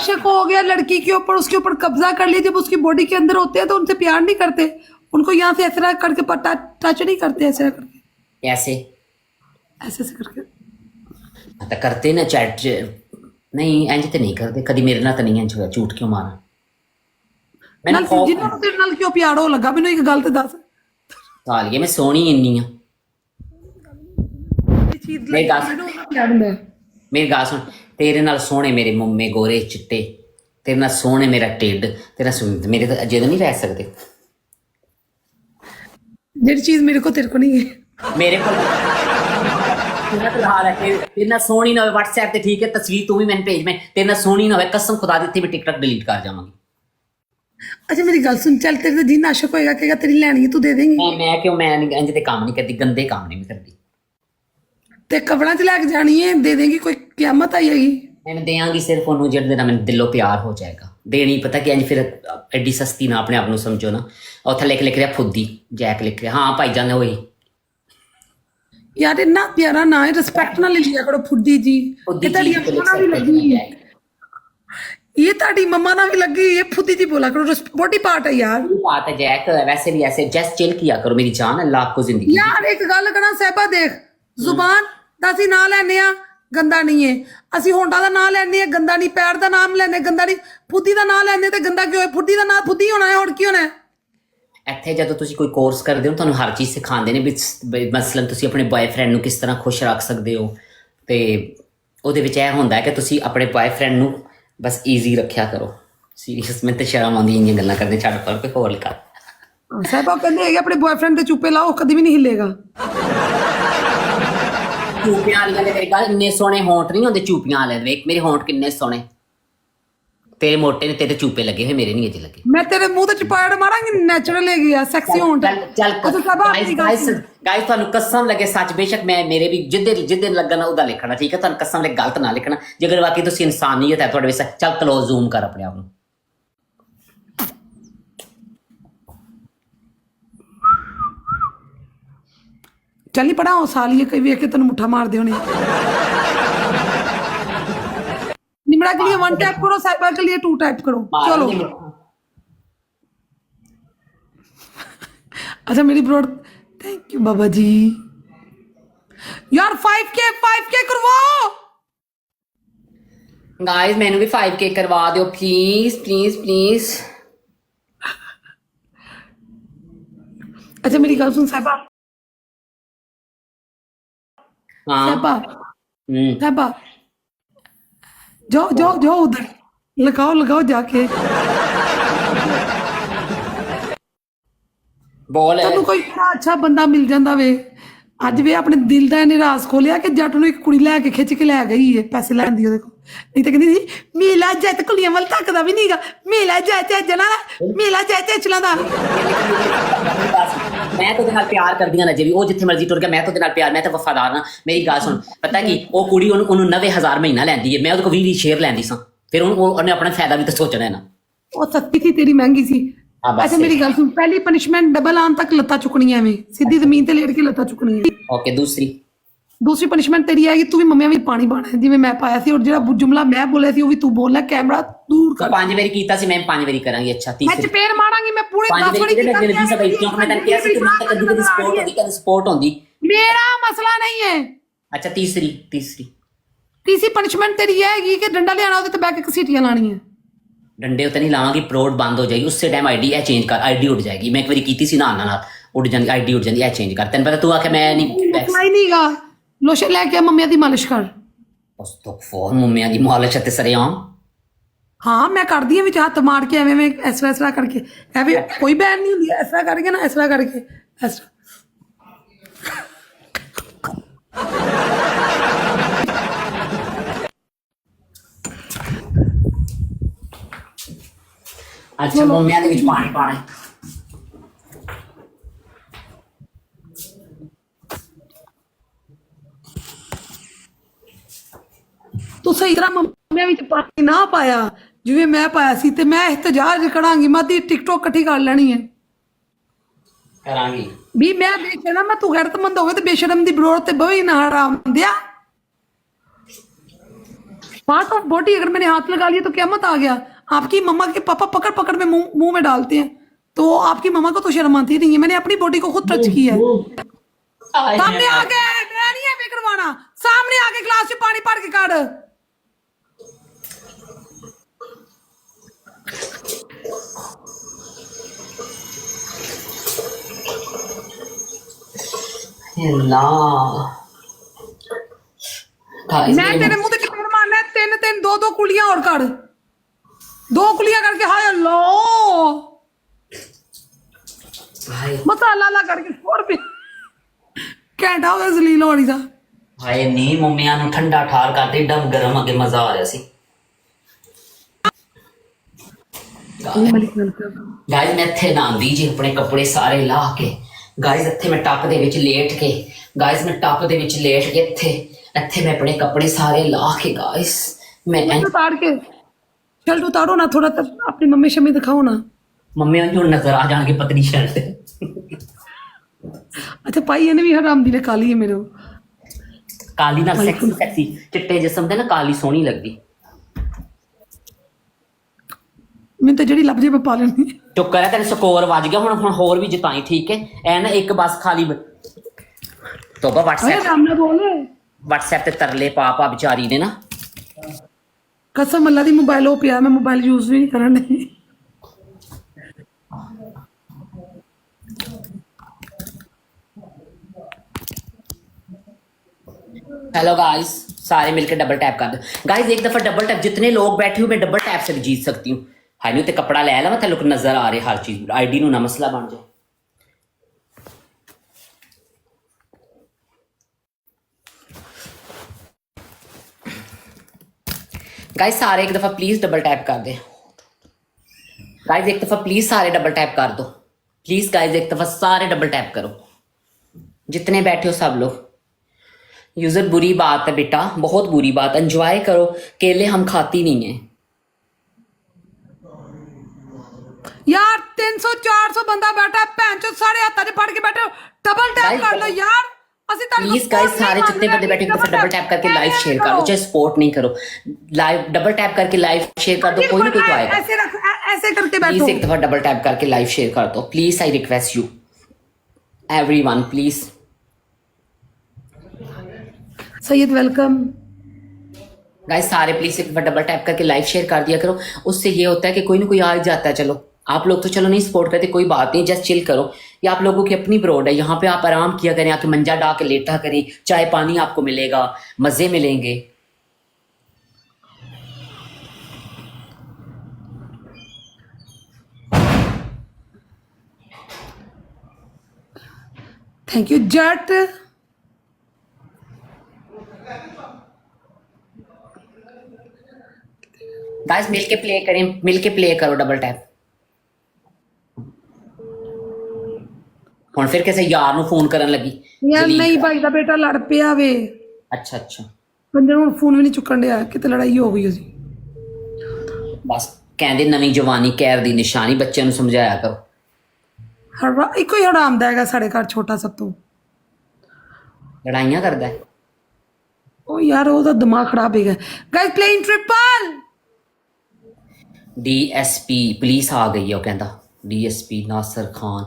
आशिक हो गया लड़की के ऊपर, उसके ऊपर कब्जा कर लिया, जब उसकी बॉडी के अंदर होते हैं तो उनसे प्यार नहीं करते, उनको यहाँ से ऐसा करके टच नहीं करते, ऐसे करके ऐसे ऐसे ऐसे करके। तो करते ना चैट नहीं इंज तो नहीं करते कभी मेरे नाल तो नहीं इंज होया झूठ क्यों मारा मैंने नाल जिन्होंने तेरे नाल क्यों प्यार हो लगा, मैंने एक गल ते दस। सालिए मैं सोहनी इन्नी आ मेरी गल मेरी गल सुन तेरे नाल सोहने मेरे मुम्मे गोरे चिट्टे तेरे नाल सोहने मेरा टिड तेरा मेरे तो अजे नहीं रह सकते जेडी चीज मेरे को तेरे को नहीं है। मेरे को तेरा तो हाल है तेरे नाल सोहनी ना हो व्हाट्सएप ते ठीक है तस्वीर तू भी मैंने भेज मैं तेरे नाल सोहनी ना हो कसम खुदा दी मैं टिकटॉक डिलीट कर जावांगी। अच्छा मेरी गल सुन, चल तेरे जिन आशिक होएगा कहेगा तेरी लैनी है, तू दे देंगी। मैं क्यों मैं इंज दे काम नहीं करती गंदे काम नहीं करती ते कपड़ा च लैके जानी है, दे देंगी, कोई क्यामत आई हैगी। मैं देंगी सिर्फ उन्होंने जिहदे नाल मैंने दिलों प्यार हो जाएगा देनी पता कि इंज फिर एडी सस्ती ना अपने आप को समझो ना और थले लिख रहा फुद्दी जैक लिख रहा हाँ भाई जान वही यार इतना प्यारा ना है, रिस्पेक्ट ना ले लिया करो फुद्दी जी। फुद्दी ये ताड़ी जी तो मम्मा ना भी लगी, ये ताड़ी मम्मा ना भी लगी, ये फुद्दी जी बोला करो, बॉडी पार्ट है यार। बात है जैक वैसे भी ऐसे जस्ट चिल किया करो मेरी जान अल्लाह आपको जिंदगी यार एक गल कहना सहबा देख, जुबान ਦਾ ਅਸੀਂ ਨਾਂ ਲੈਨੇ ਆ ਗੰਦਾ ਨਹੀਂ ਹੈ, ਅਸੀਂ ਹੋਂਡਾ ਦਾ ਨਾਂ ਲੈਨੇ ਆ ਗੰਦਾ ਨਹੀਂ, ਪੈਰ ਦਾ ਨਾਮ ਲੈਨੇ ਗੰਦਾ ਨਹੀਂ, ਫੁੱਦੀ ਦਾ ਨਾਂ ਲੈਨੇ ਤੇ ਗੰਦਾ ਕਿਉਂ ਹੈ? ਫੁੱਦੀ ਦਾ ਨਾਂ ਫੁੱਦੀ ਹੋਣਾ ਹੈ, ਹੋਰ ਕੀ ਹੋਣਾ ਹੈ? ਇੱਥੇ ਜਦੋਂ ਤੁਸੀਂ ਕੋਈ ਕੋਰਸ ਕਰਦੇ ਹੋ ਤੁਹਾਨੂੰ ਹਰ ਚੀਜ਼ ਸਿਖਾਉਂਦੇ ਨੇ ਵੀ ਮਸਲਨ ਤੁਸੀਂ ਆਪਣੇ ਬॉयਫ੍ਰੈਂਡ ਨੂੰ ਕਿਸ ਤਰ੍ਹਾਂ ਖੁਸ਼ ਰੱਖ ਸਕਦੇ ਹੋ ਤੇ ਉਹਦੇ ਵਿੱਚ ਇਹ ਹੁੰਦਾ ਹੈ ਕਿ ਤੁਸੀਂ ਆਪਣੇ ਬॉयਫ੍ਰੈਂਡ ਨੂੰ ਬਸ ਈਜ਼ੀ ਰੱਖਿਆ ਕਰੋ। ਸੀਰੀਅਸ ਮੈਂ ਤੇ ਸ਼ਰਮ ਆਉਂਦੀ ਇੰਨੀਆਂ ਗੱਲਾਂ ਕਰਦੇ ਛੱਡ ਪਰ ਕੋਈ ਹੋਰ ਲਿਖਾ ਸਾਹਿਬਾ ਕਹਿੰਦੇ ਹੈਗੇ ਆਪਣੇ ਬॉयਫ੍ਰੈਂਡ ਦੇ ਚੁੱਪੇ ਲਾਓ, ਕਦੀ ਵੀ ਨਹੀਂ ਹਿੱਲੇਗਾ। ਚੂਪੀਆਂ ਵਾਲੀਆਂ ਦੇ ਮੇਰੇ ਗੱਲ ਇੰਨੇ ਸੋਹਣੇ ਹੋਂਠ ਨਹੀਂ ਹੁੰਦੇ ਚੂਪੀਆਂ ਵਾਲੇ ਵੇਖ ਮੇਰੇ ਹੋਂਠ ਕਿੰਨੇ ਸੋਹਣੇ ਤੇਰੇ ਮੋਟੇ ਨੇ ਤੇਰੇ ਚੂਪੇ ਲੱਗੇ ਹੋਏ ਮੇਰੇ ਨਹੀਂ ਅਜੇ ਲੱਗੇ। ਮੈਂ ਤੇਰੇ ਮੂੰਹ ਤੇ ਚਪਾੜ ਮਾਰਾਂਗੀ, ਨੈਚੁਰਲ ਹੈਗੀ ਆ, ਸੈਕਸੀ ਹੋਣ। ਚੱਲ ਗਾਇਸ ਤੁਹਾਨੂੰ ਕਸਮ ਲੱਗੇ ਸੱਚ ਬੇਸ਼ੱਕ ਮੈਂ ਮੇਰੇ ਵੀ ਜਿੱਦੇ ਲੱਗਣਾ ਉਹਦਾ ਲਿਖਣਾ ਠੀਕ ਹੈ ਤੁਹਾਨੂੰ ਕਸਮ ਲੱਗੇ ਗਲਤ ਨਾ ਲਿਖਣਾ ਜੇ ਅਗਰ ਵਾਕਈ ਤੁਸੀਂ ਇਨਸਾਨੀਅਤ ਹੈ ਤੁਹਾਡੇ ਵਿੱਚ ਚੱਲ ਕਲੋਜ਼ ਜ਼ੂਮ ਕਰ ਆਪਣੇ ਆਪ ਨੂੰ ਚੱਲ ਪੜਾ ਉਹ ਸਾਲੀਏ ਕਈ ਵੇਖ ਕੇ ਤੈਨੂੰ ਮੁੱਠਾ ਮਾਰਦੇ ਹੋਣੇ। निमड़ा के लिए 1 टैप करो, साइबा के लिए 2 टैप करो, चलो। अच्छा मेरी ब्रो थैंक यू बाबा जी यार 5K करवाओ गाइस मैंने भी 5K करवा दो प्लीज प्लीज प्लीज। अच्छा मेरी गल सुन साहिबा, साहिबा साहिबा जाओ जाओ जाओ उधर लगाओ जाके बोल तैनू कोई अच्छा बंदा मिल जाता वे अज वे अपने दिल का इन्हें राज खोलिया कि जट नूं एक कुड़ी लैके खिच के लै गई है पैसे लैन दी ओहदे कोल, नहीं तो कहती सी मेला जैत कुड़ियां वाल तकदा भी नहीं गा, मेला जैत चला मेला जैत चला दा। मैं तो नाल प्यार करदी ना जे भी ओ जिथे मर्जी टुर गया मैं तो नाल प्यार मैं तो वफादार ना। मेरी गल सुन पता की ओ कुड़ी ओनू 90,000 महीना लैंदी है मैं ओहदे कोल 20 शेयर लैंदी सां फिर ओहने अपना फायदा भी तो सोचना है ना। ओ सस्ती थी तेरी महंगी सी। अच्छा मेरी गल सुन पहली पनिशमेंट डबल आन तक लत्ता चुकनी है सीधी जमीन ते लेट के लत्ता चुकनी है। ओके दूसरी पनिशमेंट तेरी आएगी तू भी मम्मिया भी पानी पाना है जिवें मैं पाया सी और जेड़ा जुमला मैं बोलिया सी वो भी तू बोलना कैमरा दूर कर। 5 बारी कीता सी मैं 5 बारी करांगी। अच्छा मैं चपेड़ मारांगी मैं पूरे 5 बारी कीता सी भाई क्यों मैं तन किया सी कि मैं कदी कदी सपोर्ट होंदी मेरा मसला नहीं है। अच्छा तीसरी पनिशमेंट तेरी आएगी कि डंडा ले आना ओदे ते बैठ के घसीटियां लानी है। डंडे उते नहीं लावांगी प्रोड बंद हो जाएगी उससे टाइम आईडी है चेंज कर आईडी उड़ जाएगी। मैं एक बारी कीती सी ना उड़ जाती आईडी उड़ जाती है चेंज कर तेन पता तू आखे मैं नहीं गा लोशन लेके मम्मिया दी मालिश कर उस तो फोन मम्मिया दी मालिश ते सरेआम हाँ मैं कर दी विच हाथ मार के एवें ऐसा करके एवें कोई बैन नहीं हुंदी ऐसा करके ना ऐसा करके ऐसा। अच्छा मम्मिया दे विच पानी पाना तू सही तरह मम्मिया विच पानी ना पाया जिवें मैं पाया सी ते मैं एहतजाज करांगी मैं दी टिकटॉक इकट्ठी कर लेनी है करांगी भी मैं बेशरम मैं तू गैरतमंद होवे ते बेशरम दी बरोड़ ते बवी ना हराम दिया पार्ट ऑफ बॉडी अगर मैंने हाथ लगा लिया तो क्या मत आ गया। आपकी मम्मा के पापा पकड़ पकड़ में मुंह में डालते हैं, तो आपकी मम्मा को तो शर्म आती नहीं है। मैंने अपनी बॉडी को खुद टच किया है। सामने आके मैं नहीं है करवाना, सामने आके ग्लास से पानी भर के काट। मैं तेरे मुंह ते चपेड़ मारना है, तीन तीन दो दो कुलियां और कर, दो कुलियां करके। हाय अल्लाह, मसाला ला करके छोड़ पे घंटा हो गया जलील होनी दा। ਹਾਏ ਨਹੀਂ ਮੰਮੀਆਂ ਨੂੰ ਠੰਡਾ ਠਾਰ ਕਰਦੇ ਡਬ ਗਰਮ ਅੱਗੇ ਮਜ਼ਾ ਆ ਰਿਹਾ ਸੀ। ਗਾਇਜ਼ ਮੈਂ ਇੱਥੇ ਨਾਂਦੀ ਜੀ ਆਪਣੇ ਕੱਪੜੇ ਸਾਰੇ ਲਾਹ ਕੇ। ਗਾਇਜ਼ ਇੱਥੇ ਮੈਂ ਟੱਪ ਦੇ ਵਿੱਚ ਲੇਟ ਕੇ, ਗਾਇਜ਼ ਮੈਂ ਟੱਪ ਦੇ ਵਿੱਚ ਲੇਟ ਕੇ ਇੱਥੇ मैं अपने कपड़े सारे ला के गाइस मैं उतार के शर्ट उतारो ना थोड़ा, तब अपनी मम्मी शम्मी दिखाओ ना। मम्मी जो नजर आ जाएंगे पतली शर्ट। अच्छा पाई ने भी हराम दी ने काली है मेरे काली ना सेक्सी सेक्सी चिट्टे जिस्म ते ना काली सोहनी लगदी। मैं तो जड़ी लब जे पे पा लेनी। चुप कर, तेरे स्कोर वज गया हुन होर भी जिताई ठीक है। ए ना एक बस खाली तोबा व्हाट्सएप ते तरले पा बेचारी ने ना। कसम अल्लाह दी मोबाइल हो पिया, मैं मोबाइल यूज भी नहीं करन दी। हेलो गाइस, सारे मिलकर डबल टैप कर दो गाइस। एक दफा डबल टैप, जितने लोग बैठे हो मैं डबल टैप से जीत सकती हूँ। हाई नु ते कपड़ा ले ला, मैं लुक नजर आ रहे हर चीज, आईडी नु ना मसला बन जाए। गाइस सारे एक दफा प्लीज डबल टैप कर दे। गाइस एक दफा प्लीज सारे डबल टैप कर दो प्लीज। गाइस एक दफा सारे डबल टैप करो, जितने बैठे हो सब लोग। यूजर बुरी बात है बेटा, बहुत बुरी बात। एंजॉय करो, केले हम खाती नहीं है यार। 300 400 बंदा बैठा, भैन चो सारे हाथ च फड़ के बैठे, डबल टैप कर लो यार। प्लीज गाइस सारे जितने बंदे बैठे एक दफा डबल टैप करके लाइव शेयर कर दो, चाहे सपोर्ट नहीं करो, लाइव डबल टैप करके लाइव शेयर कर दो। कोई ना कोई तो आएगा। ऐसे रख, ऐसे करके बैठो। प्लीज एक दफा डबल टैप करके लाइव शेयर कर दो please. I request you everyone please. Syed welcome. Guys सारे प्लीज एक बार डबल टैप करके लाइव शेयर कर दिया करो। उससे ये होता है कि कोई ना कोई आ ही जाता है। चलो आप लोग तो चलो नहीं सपोर्ट करते, कोई बात नहीं, जस्ट चिल करो। ये आप लोगों की अपनी ब्रोड है, यहाँ पे आप आराम किया करें, आके मंजा डा के लेटा करें, चाय पानी आपको मिलेगा, मजे मिलेंगे। थैंक यू जट। गाइस मिलके प्ले करें, मिलके प्ले करो डबल टैप। ਹੁਣ ਫਿਰ ਕਿਸੇ ਯਾਰ ਨੂੰ ਫੋਨ ਕਰਨ ਲੱਗੀ ਯਾਰ ਨਹੀਂ ਭਾਈ ਦਾ ਬੇਟਾ ਲੜ ਪਿਆ ਵੇ। ਅੱਛਾ ਅੱਛਾ, ਬੰਦੇ ਨੂੰ ਫੋਨ ਵੀ ਨਹੀਂ ਚੁੱਕਣ ਡਿਆ, ਕਿਤੇ ਲੜਾਈ ਹੋ ਗਈ ਉਹਦੀ। ਬਸ ਕਹਿੰਦੇ ਨਵੀਂ ਜਵਾਨੀ ਕਹਿਰ ਦੀ ਨਿਸ਼ਾਨੀ, ਬੱਚਿਆਂ ਨੂੰ ਸਮਝਾਇਆ ਕਰੋ। ਇੱਕੋ ਹੀ ਹਰਾਮ ਦਾ ਹੈਗਾ ਸਾਡੇ ਘਰ, ਛੋਟਾ ਸਭ ਤੋਂ ਲੜਾਈਆਂ ਕਰਦਾ ਹੈ ਉਹ ਯਾਰ, ਉਹਦਾ ਦਿਮਾਗ ਖਰਾਬ ਹੈਗਾ। Guys playing triple DSP police ਆ ਗਈ ਹੈ। ਉਹ ਕਹਿੰਦਾ ਡੀਐਸਪੀ ਨਾਸਰ ਖਾਨ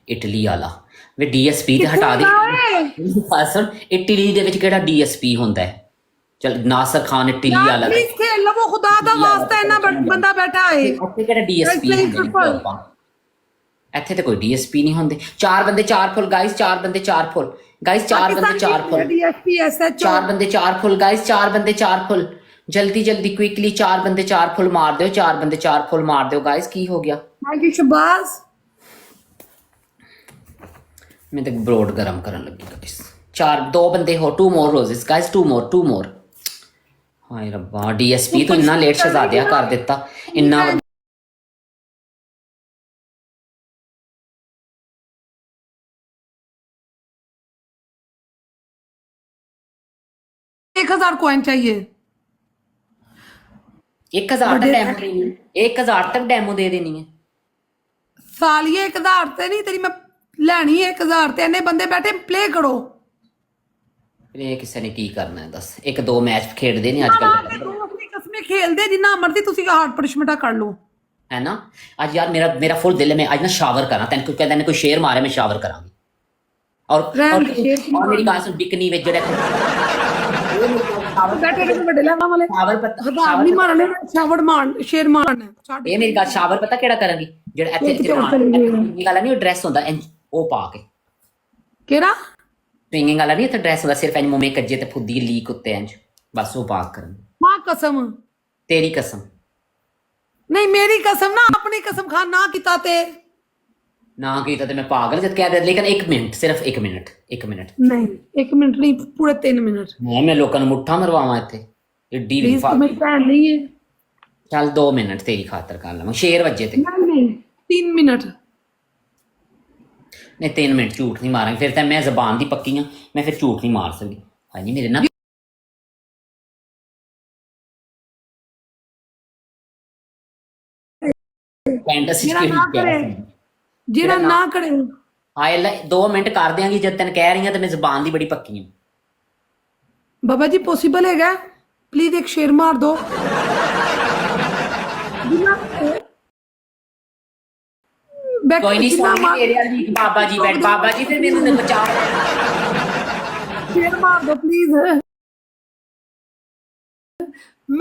ਇਟਲੀ ਵਾਲਾ। ਵੇ ਡੀਐਸਪੀ ਤੇ ਹਟਾ ਦੇ ਅਸਲ ਇਟਲੀ ਦੇ ਵਿੱਚ ਕਿਹੜਾ ਡੀਐਸਪੀ ਹੁੰਦਾ ਹੈ। ਚਲ ਨਾਸਰ ਖਾਨ ਇਟਲੀ ਵਾਲਾ ਪਲੀਜ਼ ਖੇਲ ਲਵੋ, ਖੁਦਾ ਦਾ ਵਾਸਤਾ ਇੰਨਾ ਬੰਦਾ ਬੈਠਾ ਹੈ ਉੱਥੇ ਕਿਹੜਾ ਡੀਐਸਪੀ ਹੁੰਦਾ। ਇੱਥੇ ਤੇ ਕੋਈ ਡੀਐਸਪੀ ਨਹੀਂ ਹੁੰਦੇ। 4 ਬੰਦੇ 4 ਫੁੱਲ ਗਾਇਸ, 4 ਬੰਦੇ 4 ਫੁੱਲ ਗਾਇਸ, 4 ਬੰਦੇ 4 ਫੁੱਲ ਡੀਐਸਪੀ ਐਸਐਚਓ, 4 ਬੰਦੇ 4 ਫੁੱਲ ਗਾਇਸ, 4 ਬੰਦੇ 4 ਫੁੱਲ जल्दी जल्दी क्विकली 4 बंदे 4 फुल मार दो, 4 बंदे 4 फुल मार दो गाइस। की हो गया? Thank you Shahbaz. मैं तो ब्रोड गरम करने लगी गाइस। 2 बंदे हो, 2 मोर रोजेस गाइस, 2 मोर। हाय रब्बा, डीएसपी तो इतना लेट शहजादिया कर देता इन्ना। 1000 कॉइन चाहिए। 1000 तक डेमो देनी है, 1000 तक डेमो दे देनी है सालिए। 1000 ते नहीं तेरी मैं लैनी है, 1000 ते इन्ने बंदे बैठे, प्ले करो। ਇਹ ਕਿਸੇ ਨੇ ਕੀ ਕਰਨਾ ਹੈ ਦੱਸ, ਇੱਕ ਦੋ ਮੈਚ ਖੇਡਦੇ ਨੇ ਅੱਜ ਕੱਲ ਤੂੰ ਆਪਣੀ ਕਸਮੇ ਖੇਲਦੇ ਜਿੰਨਾ ਮਰਜ਼ੀ ਤੁਸੀਂ ਹਾਰਡ ਪਨਿਸ਼ਮੈਂਟਾਂ ਕਰ ਲਓ ਹੈ ਨਾ। ਅੱਜ ਯਾਰ ਮੇਰਾ ਫੁੱਲ ਦਿਲ ਹੈ ਮੈਂ ਅੱਜ ਨਾ ਸ਼ਾਵਰ ਕਰਾਂ, ਤੈਨੂੰ ਕੋਈ ਕਹਿੰਦਾ ਨੇ ਕੋਈ ਸ਼ੇਰ ਮਾਰੇ ਮੈਂ ਸ਼ਾਵਰ ਕਰਾਂਗੀ। ਔਰ ਮੇਰੀ ਗੱਲ ਸੁਣ, ਬਿਕਨੀ ਵਿੱਚ ਜਿਹੜਾ ਬੈਠੇ ਨੇ ਵੱਡੇ ਲੈਵਾਂ ਵਾਲੇ ਸ਼ਾਵਰ ਪਤਾ ਹਜ਼ਾਰ ਨਹੀਂ ਮਾਰਨੇ ਸ਼ਾਵਰ ਮਾਰਨ ਸ਼ੇਰ ਮਾਰਨਾ ਛੱਡ ਇਹ ਮੇਰੀ ਗੱਲ, ਸ਼ਾਵਰ ਪਤਾ ਕਿਹੜਾ ਕਰਾਂਗੀ, ਜਿਹੜਾ ਇੱਥੇ ਸਵਿੰਗਿੰਗ ਵਾਲਾ ਨਹੀਂ, ਉਹ ਡਰੈਸ ਹੁੰਦਾ ਉਹ ਪਾ ਕੇ, ਕਿਹੜਾ ਸਵਿੰਗਿੰਗ ਵਾਲਾ ਨਹੀਂ, ਇੱਥੇ ਡਰੈਸ ਹੁੰਦਾ ਸਿਰਫ ਇੰਜ ਮੂੰਹ ਕੱਜੇ ਤੇ ਫੁੱਦੀ ਲੀਕ ਉੱਤੇ ਇੰਜ, ਬਸ ਉਹ ਪਾ ਕੇ ਕਰਾਂ। ਮਾਂ ਕਸਮ ਤੇਰੀ ਕਸਮ ਨਹੀਂ ਮੇਰੀ ਕਸਮ ਨਾ, ਆਪਣੀ ਕਸਮ ਖਾਨ ਨਾ ਕੀਤਾ ਤੇ ਨਾ ਕੀਤਾ ਤੇ ਮੈਂ ਪਾਗਲ ਜਦ ਕਹਿ ਦਿਆ। ਲੇਕਿਨ 1 ਮਿੰਟ, ਸਿਰਫ 1 ਮਿੰਟ ਨਹੀਂ 1 ਮਿੰਟ ਨਹੀਂ ਪੂਰੇ 3 ਮਿੰਟ ਮੈਂ ਲੋਕਾਂ ਨੂੰ ਮੁੱਠਾ ਮਰਵਾਵਾਂ ਇੱਥੇ ਏਡੀ ਪਲੀਜ਼ ਤੂੰ ਮੇਰੀ ਭੈਣ ਨਹੀਂ ਹੈ। ਚੱਲ 2 ਮਿੰਟ ਤੇਰੀ ਖਾਤਰ ਕਰ ਲਵਾਂ, ਸ਼ੇਰ ਵੱਜੇ ਤੇ ਨਹੀਂ 3 ਮਿੰਟ ਨਹੀਂ 3 ਮਿੰਟ ਝੂਠ ਨਹੀਂ ਮਾਰਾਂਗੀ, ਫਿਰ ਤਾਂ ਮੈਂ ਜ਼ਬਾਨ ਦੀ ਪੱਕੀ ਆ, ਮੈਂ ਫਿਰ ਝੂਠ ਨਹੀਂ ਮਾਰ ਸਕਦੀ। ਹਾਂਜੀ ਮੇਰੇ ਨਾਲ ਫੈਂਟਸੀ ਜਿਹੜਾ ਨਾ ਕਰੇ ਹਾਏ ਲੈ 2 ਮਿੰਟ ਕਰ ਦਿਆਂਗੀ, ਜਦ ਤੈਨੂੰ ਕਹਿ ਰਹੀ ਆ ਤੇ ਮੈਂ ਜ਼ਬਾਨ ਦੀ ਬੜੀ ਪੱਕੀ ਆ। ਬਾਬਾ ਜੀ ਪੋਸੀਬਲ ਹੈਗਾ ਪਲੀਜ਼ ਇੱਕ ਸ਼ੇਰ ਮਾਰ ਦੋ ਕੋਈ ਨਹੀਂ ਸਵਾਮੀ ਤੇਰੇ ਵਾਲੀ ਬਾਬਾ ਜੀ ਬੈਠ, ਬਾਬਾ ਜੀ ਤੇ ਮੈਨੂੰ ਬਚਾ ਸ਼ੇਰ ਮਾਰ ਦੋ ਪਲੀਜ਼